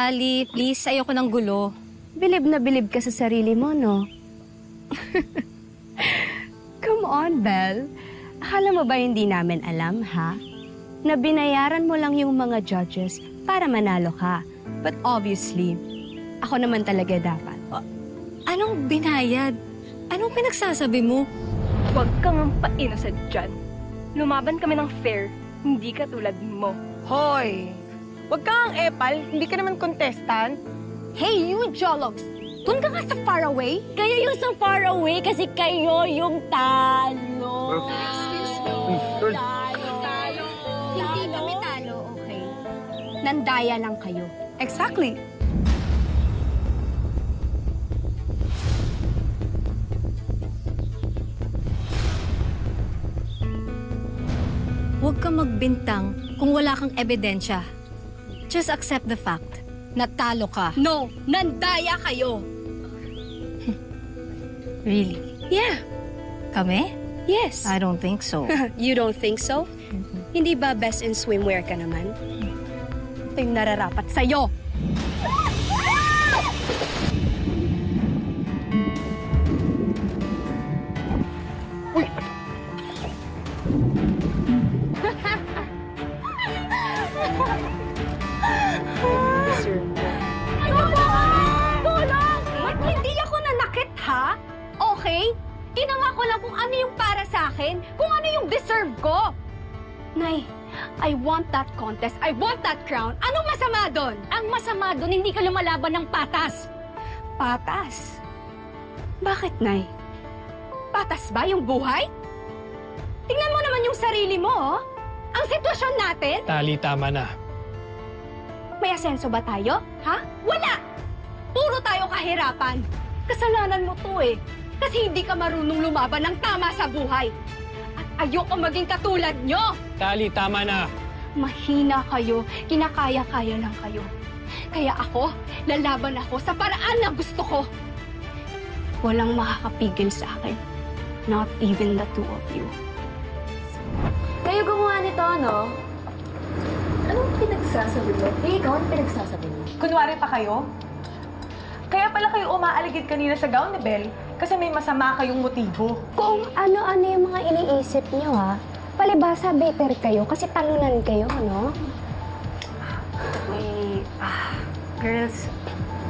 Tali, please, ayoko ng gulo. Bilib na bilib ka sa sarili mo, no? Come on, Belle. Akala mo ba hindi namin alam, ha? Na binayaran mo lang yung mga judges para manalo ka. But obviously, ako naman talaga dapat. Anong binayad? Anong pinagsasabi mo? Huwag kang pa-innocent dyan. Lumaban kami ng fair, hindi ka tulad mo. Hoy! Huwag kang epal, hindi ka naman contestant. Hey, you Jologs! Doon ka nga sa far away? Kayo yung sa far away kasi kayo yung talo. Hindi kami talo, okay? Nandaya lang kayo. Exactly. Huwag kang magbintang kung wala kang ebidensya. Just accept the fact na talo ka. No, nandaya kayo. Really? Yeah. Kami? Yes. I don't think so. You don't think so? Hindi ba best in swimwear ka naman? Ito yung nararapat sa'yo. Tulong! Ba't hindi ako nanakit, ha? Okay? Inangako lang kung ano yung para sa akin, kung ano yung deserve ko. Nay, I want that contest. I want that crown. Anong masama doon? Ang masama doon, hindi ka lumalaban ng patas. Patas? Bakit, Nay? Patas ba yung buhay? Tingnan mo naman yung sarili mo, oh. Ang sitwasyon natin. Tali, tama na. May asenso ba tayo? Ha? Wala! Puro tayo kahirapan. Kasalanan mo to eh. Kasi hindi ka marunong lumaban ng tama sa buhay. At ayoko maging katulad nyo. Tali, tama na. Mahina kayo, kinakaya-kaya lang kayo. Kaya ako, lalaban ako sa paraan na gusto ko. Walang makakapigil sa akin. Not even the two of you. Kayo gumawa nito, no? Anong pinagsasabi mo? Ikaw, anong pinagsasabi mo? Kunwari pa kayo? Kaya pala kayo umaaligid kanina sa gown ni Belle kasi may masama kayong motibo. Kung ano-ano yung mga iniisip nyo, ha? Palibasa, better kayo kasi talunan kayo, no? Girls,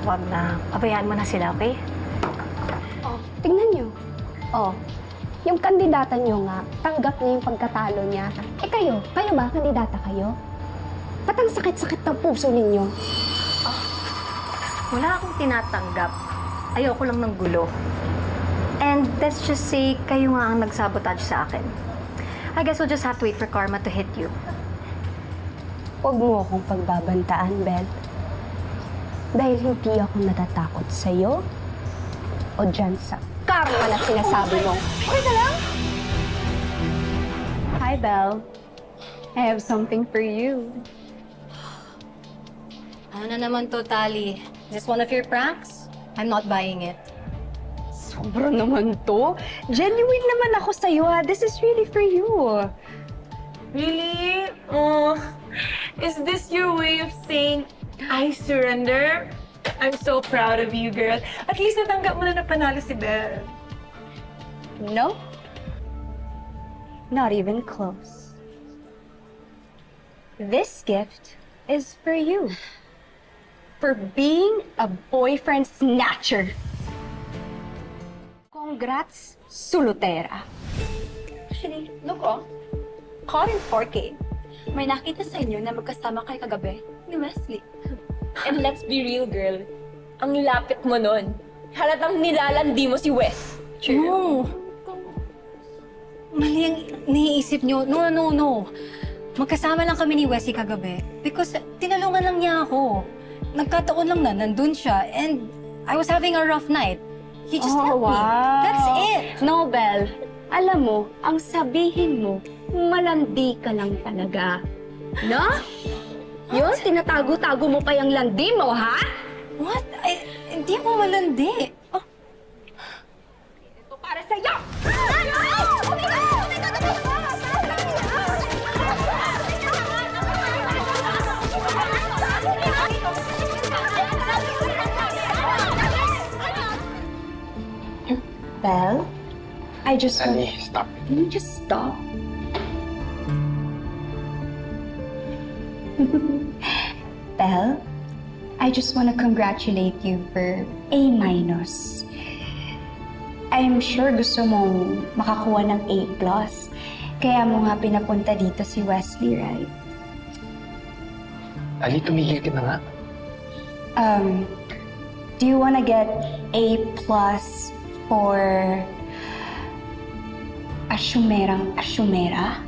wag na. Pabayaan mo na sila, okay? Oh, tingnan nyo. Oh, yung kandidata nyo nga, tanggap niya yung pagkatalo niya. Eh kayo ba? Kandidata kayo? Ba't ang sakit-sakit ng puso ninyo? Wala akong tinatanggap. Ayoko lang ng gulo. And let's just say, kayo nga ang nagsabotage sa akin. I guess we'll just have to wait for karma to hit you. Huwag mo akong pagbabantaan, Belle. Dahil hindi ako natatakot sa'yo o dyan sa karma na sinasabi mo. Okay ka lang? Hi, Belle. I have something for you. Ano na naman to, Tali? Is this one of your pranks? I'm not buying it. Sobra naman to. Genuine naman ako sa'yo, ha. This is really for you. Really? Oh, is this your way of saying, I surrender? I'm so proud of you, girl. At least natanggap mo na panalo si Belle. No? Not even close. This gift is for you. For being a boyfriend snatcher. Congrats, Sulutera. Actually, look oh. Caught in 4K. May nakita sa inyo na magkasama kayo kagabi ni Wesley. And let's be real, girl. Ang lapit mo nun. Halatang nilalandi mo si Wes. No! Mali ang naiisip nyo. No. Magkasama lang kami ni Wesley kagabi. Because tinalungan lang niya ako. Nagkataon lang na nandun siya. And I was having a rough night. He just helped me. That's it! No, Belle. Alam mo, ang sabihin mo, malandi ka lang talaga. No? Yun, tinatago-tago mo pa yung landi mo, ha? What? Hindi ako malandi. Oh. Ito para sa'yo! Belle, I just want... Ali, stop. Can you just stop? Belle, I just want to congratulate you for A-. I'm sure gusto mong makakuha ng A+. Kaya mo nga pinapunta dito si Wesley, right? Ali, tumigil ka na nga. Do you want to get A+ for asyumerang asyumera?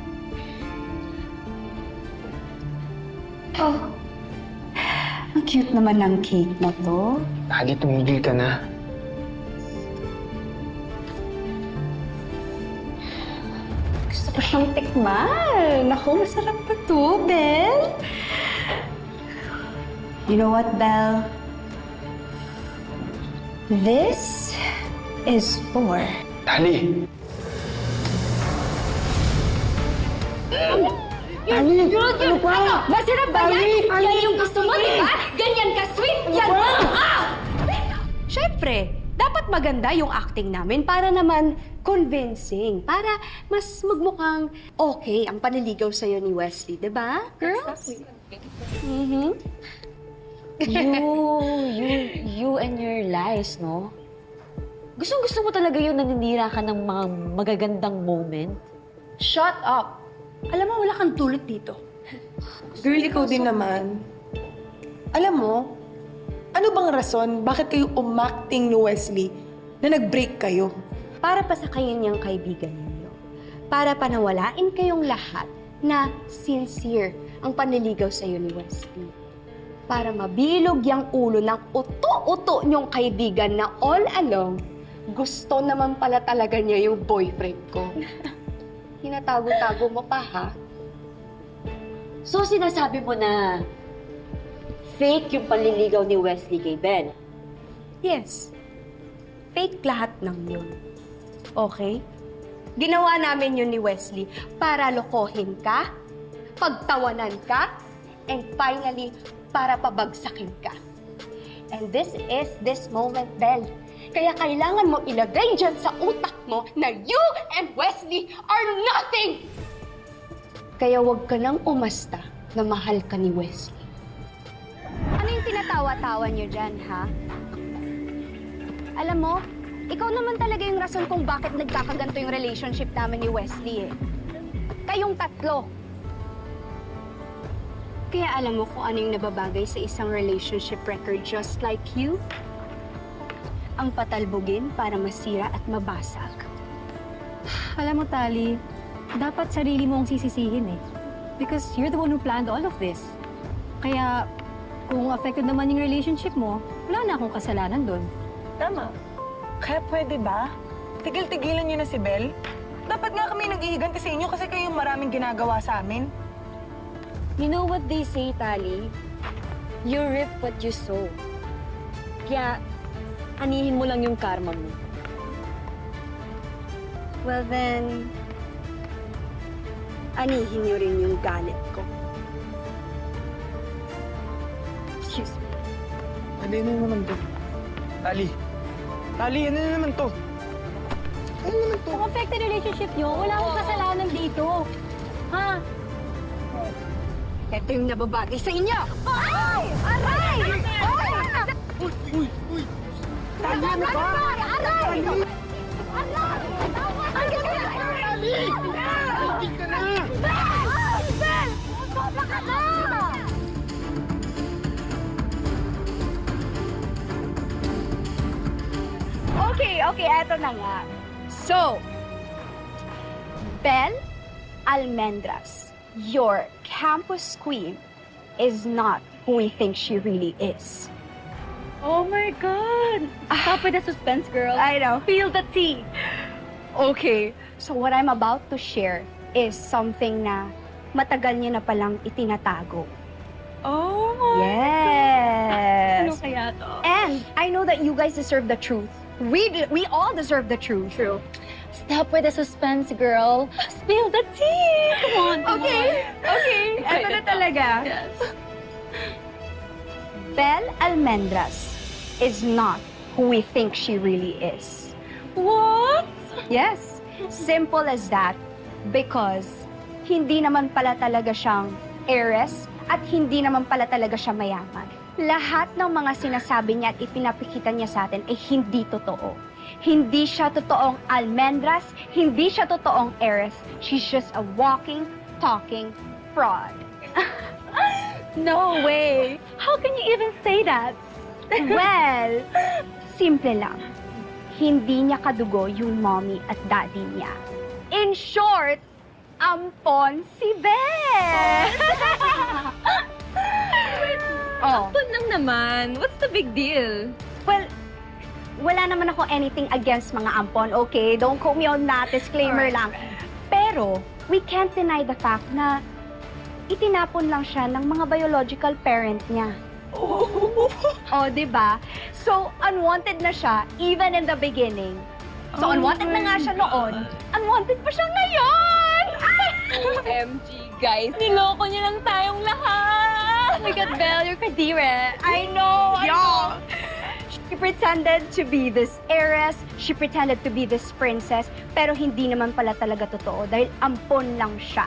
Oh, ang cute naman ng cake na to. Ali, tumigil ka na. Gusto ko siyang tikman. Naku, masarap pa to, Belle. You know what, Belle? This is for... Ali! Masarap ba yan? Yan yung gusto mo, di ba? Ganyan ka-sweet. Yan ba? Siyempre, dapat maganda yung acting namin para naman convincing. Para mas magmukhang okay ang panliligaw sa'yo ni Wesley, di ba, girls? You and your lies, no? Gustong-gusto mo talaga yun naninira ka ng mga magagandang moment? Shut up! Alam mo, wala kang tulot dito. Girl, ikaw din naman. Alam mo, ano bang rason bakit kayo umacting ni Wesley na nag-break kayo? Para pasakayin niyang kaibigan ninyo. Para panawalain kayong lahat na sincere ang panliligaw sa'yo ni Wesley. Para mabilog yung ulo ng uto-uto niyong kaibigan na all along, gusto naman pala talaga niya yung boyfriend ko. Hinatago-tago mo pa, ha? So, sinasabi mo na fake yung panliligaw ni Wesley kay Ben? Yes. Fake lahat ng yun. Okay? Ginawa namin yun ni Wesley para lokohin ka, pagtawanan ka, and finally, para pabagsakin ka. And this is this moment, Belle. Kaya kailangan mo ilagay dyan sa utak mo na you and Wesley are nothing! Kaya huwag ka nang umasta na mahal ka ni Wesley. Ano yung tinatawa-tawa niyo dyan, ha? Alam mo, ikaw naman talaga yung rason kung bakit nagkakaganto yung relationship namin ni Wesley, eh. Kayong tatlo. Kaya alam mo kung ano yung nababagay sa isang relationship record just like you? Ang patalbogin para masira at mabasag. Alam mo, Tali, dapat sarili mo ang sisisihin eh. Because you're the one who planned all of this. Kaya, kung affected naman yung relationship mo, wala na akong kasalanan doon. Tama. Kaya pwede ba? Tigil-tigilan niyo na si Belle. Dapat nga kami nag-ihiganti sa inyo kasi kayo maraming ginagawa sa amin. You know what they say, Tali? You reap what you sow. Kaya, anihin mo lang yung karma mo. Well then, anihin niyo rin yung galit ko. Excuse me. Ali, ano naman to? Ali! Ali, ano naman to? Ano naman to? Kung affected relationship nyo, wala akong kasalanan dito. Ha? Ito yung nababagay sa inyo! Ay! Aray! Uy! Tama na ba? Aray! Aray! Ali! Tigil ka na! Ben! Sobra ka na! Okay, eto na nga. So, Belle Almendras, your campus queen, is not who we think she really is. Oh my God! Stop with the suspense, girl. I know. Feel the tea. Okay, so what I'm about to share is something na matagal niya na palang itinatago. Oh my Ano Yes! kaya to? And I know that you guys deserve the truth. We all deserve the truth. True. Stop with the suspense, girl. Spill the tea! Come on, Okay, eto na talaga. Yes. Belle Almendras is not who we think she really is. What? Yes, simple as that. Because hindi naman pala talaga siyang heiress at hindi naman pala talaga siya mayaman. Lahat ng mga sinasabi niya at ipinapikita niya sa atin ay hindi totoo. Hindi siya totoong almendras, hindi siya totoong heiress. She's just a walking, talking fraud. No way! How can you even say that? Well, simple lang. Hindi niya kadugo yung mommy at daddy niya. In short, ampon si Beth! Oh. Ampon lang naman. What's the big deal? Well, wala naman ako anything against mga ampon, okay? Don't quote me on that. Disclaimer lang. Pero, we can't deny the fact na itinapon lang siya ng mga biological parent niya. Oh, di ba? So, unwanted na siya even in the beginning. So, unwanted na nga siya noon. Unwanted pa siya ngayon! OMG, guys. Niloko niyo lang tayong lahat. Oh my God, Belle, you're kadire. I know! She pretended to be this heiress, she pretended to be this princess, pero hindi naman pala talaga totoo dahil ampon lang siya.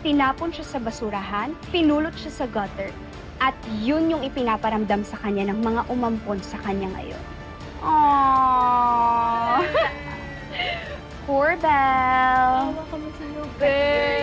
Tinapon siya sa basurahan, pinulot siya sa gutter, at yun yung ipinaparamdam sa kanya ng mga umampon sa kanya ngayon. Aww! Poor Belle! Tawa ka mo sa'yo, Belle.